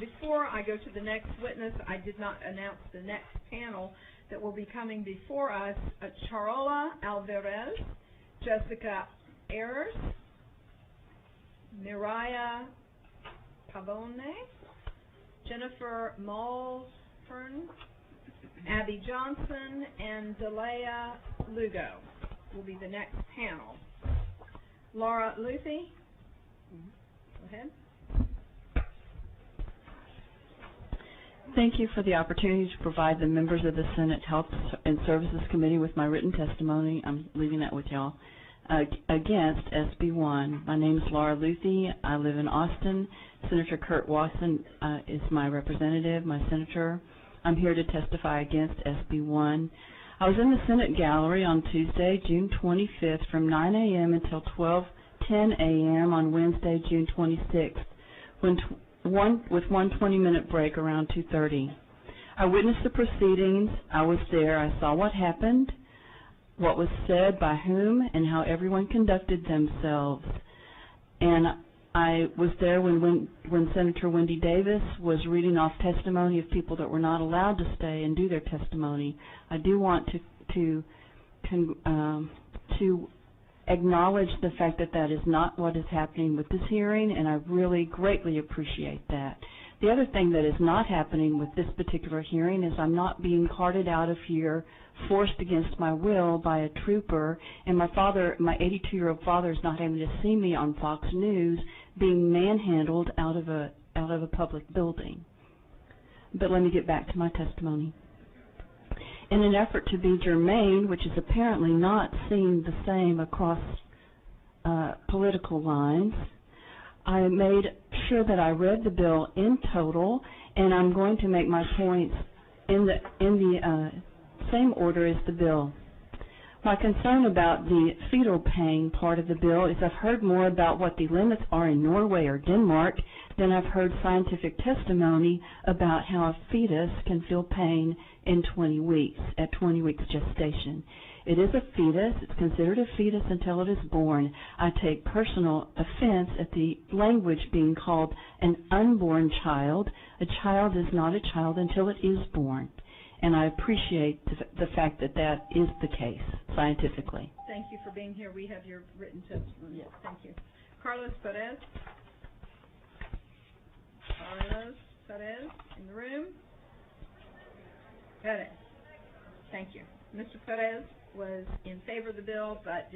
Before I go to the next witness, I did not announce the next panel that will be coming before us. Charola Alvarez, Jessica Ayers, Miraya Pavone, Jennifer Mulfern, Abby Johnson, and Delea Lugo will be the next panel. Laura Luthi, go ahead. Thank you for the opportunity to provide the members of the Senate Health and Services Committee with my written testimony. I'm leaving that with y'all. Against SB1. My name is Laura Luthi. I live in Austin. Senator Kurt Watson is my representative, my senator. I'm here to testify against SB1. I was in the Senate gallery on Tuesday, June 25th from 9 a.m. until 12:10 a.m. on Wednesday, June 26th, with one 20-minute break around 2:30. I witnessed the proceedings. I was there. I saw what happened, what was said by whom, and how everyone conducted themselves. And I was there when Senator Wendy Davis was reading off testimony of people that were not allowed to stay and do their testimony. I do want to acknowledge the fact that that is not what is happening with this hearing, and I really greatly appreciate that. The other thing that is not happening with this particular hearing is I'm not being carted out of here forced against my will by a trooper, and my father, my 82-year-old father, is not having to see me on Fox News being manhandled out of a public building. But let me get back to my testimony. In an effort to be germane, which is apparently not seen the same across political lines, I made sure that I read the bill in total, and I'm going to make my points in the same order as the bill. My concern about the fetal pain part of the bill is I've heard more about what the limits are in Norway or Denmark than I've heard scientific testimony about how a fetus can feel pain in 20 weeks, at 20 weeks gestation. It is a fetus. It's considered a fetus until it is born. I take personal offense at the language being called an unborn child. A child is not a child until it is born. And I appreciate the fact that that is the case scientifically. Thank you for being here. We have your written testimony. Yes, thank you. Carlos Perez. Carlos Perez in the room. Perez. Thank you. Mr. Perez was in favor of the bill, but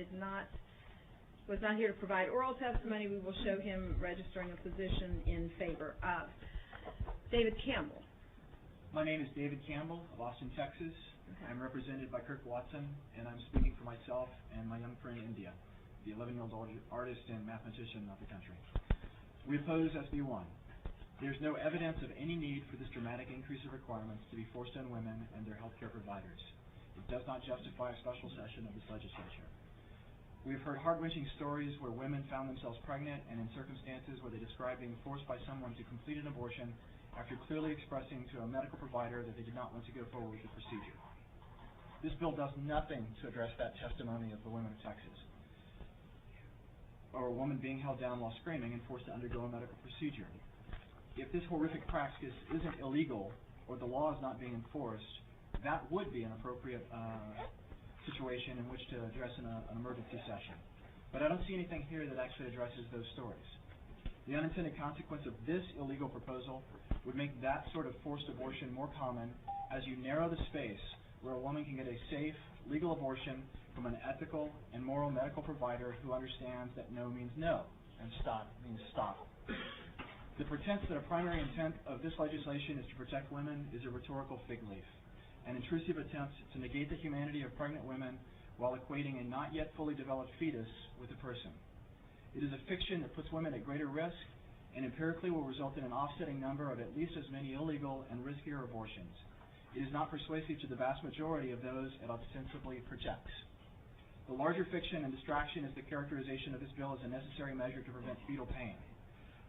was not here to provide oral testimony. We will show him registering a position in favor of. David Campbell. My name is David Campbell of Austin, Texas. Okay. I'm represented by Kirk Watson, and I'm speaking for myself and my young friend India, the 11-year-old artist and mathematician of the country. We oppose SB1. There's no evidence of any need for this dramatic increase of requirements to be forced on women and their health care providers. It does not justify a special session of this legislature. We have heard heart-wrenching stories where women found themselves pregnant and in circumstances where they describe being forced by someone to complete an abortion after clearly expressing to a medical provider that they did not want to go forward with the procedure. This bill does nothing to address that testimony of the women of Texas, or a woman being held down while screaming and forced to undergo a medical procedure. If this horrific practice isn't illegal or the law is not being enforced, that would be an appropriate situation in which to address an emergency session. But I don't see anything here that actually addresses those stories. The unintended consequence of this illegal proposal would make that sort of forced abortion more common as you narrow the space where a woman can get a safe, legal abortion from an ethical and moral medical provider who understands that no means no and stop means stop. The pretense that a primary intent of this legislation is to protect women is a rhetorical fig leaf, an intrusive attempt to negate the humanity of pregnant women while equating a not yet fully developed fetus with a person. It is a fiction that puts women at greater risk and empirically will result in an offsetting number of at least as many illegal and riskier abortions. It is not persuasive to the vast majority of those it ostensibly projects. The larger fiction and distraction is the characterization of this bill as a necessary measure to prevent fetal pain.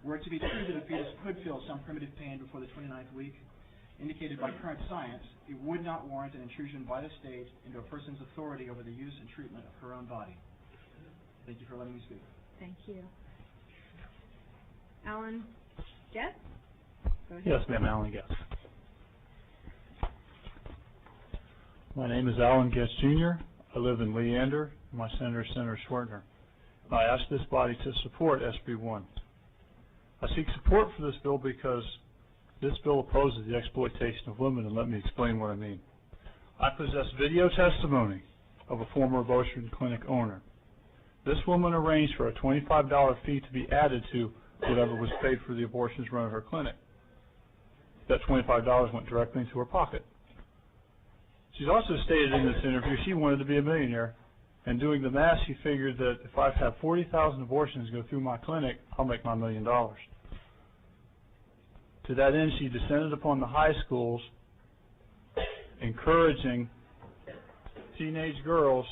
Were it to be true that a fetus could feel some primitive pain before the 29th week, indicated by current science, it would not warrant an intrusion by the state into a person's authority over the use and treatment of her own body. Thank you for letting me speak. Thank you. Alan Getz? Go ahead. Yes, ma'am, Alan Guest. My name is Alan Guest, Jr. I live in Leander. My senator is Senator Schwertner. I ask this body to support SB 1. I seek support for this bill because this bill opposes the exploitation of women, and let me explain what I mean. I possess video testimony of a former abortion clinic owner. This woman arranged for a $25 fee to be added to whatever was paid for the abortions run at her clinic. That $25 went directly into her pocket. She's also stated in this interview she wanted to be a millionaire, and doing the math, she figured that if I have 40,000 abortions go through my clinic, I'll make my $1 million. To that end, she descended upon the high schools, encouraging teenage girls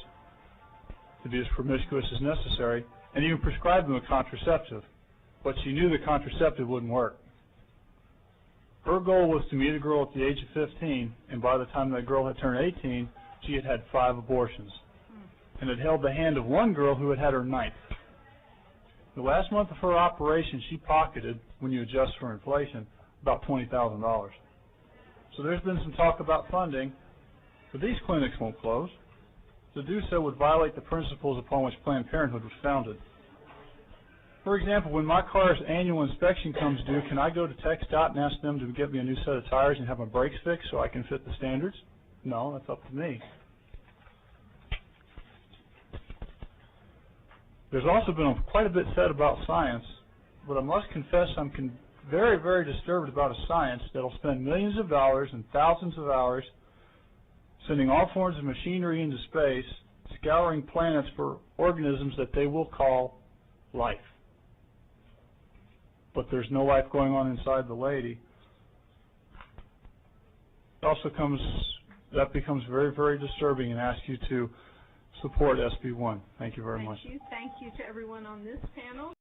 to be as promiscuous as necessary, and even prescribed them a contraceptive. But she knew the contraceptive wouldn't work. Her goal was to meet a girl at the age of 15, and by the time that girl had turned 18, she had had 5 abortions, and had held the hand of one girl who had had her 9th. The last month of her operation, she pocketed, when you adjust for inflation, about $20,000. So there's been some talk about funding, but these clinics won't close. To do so would violate the principles upon which Planned Parenthood was founded. For example, when my car's annual inspection comes due, can I go to TxDOT and ask them to get me a new set of tires and have my brakes fixed so I can fit the standards? No, that's up to me. There's also been quite a bit said about science, but I must confess I'm very, very disturbed about a science that will spend millions of dollars and thousands of hours sending all forms of machinery into space, scouring planets for organisms that they will call life. But there's no life going on inside the lady. That becomes very, very disturbing, and ask you to support SB 1. Thank you very much. Thank you. Thank you to everyone on this panel.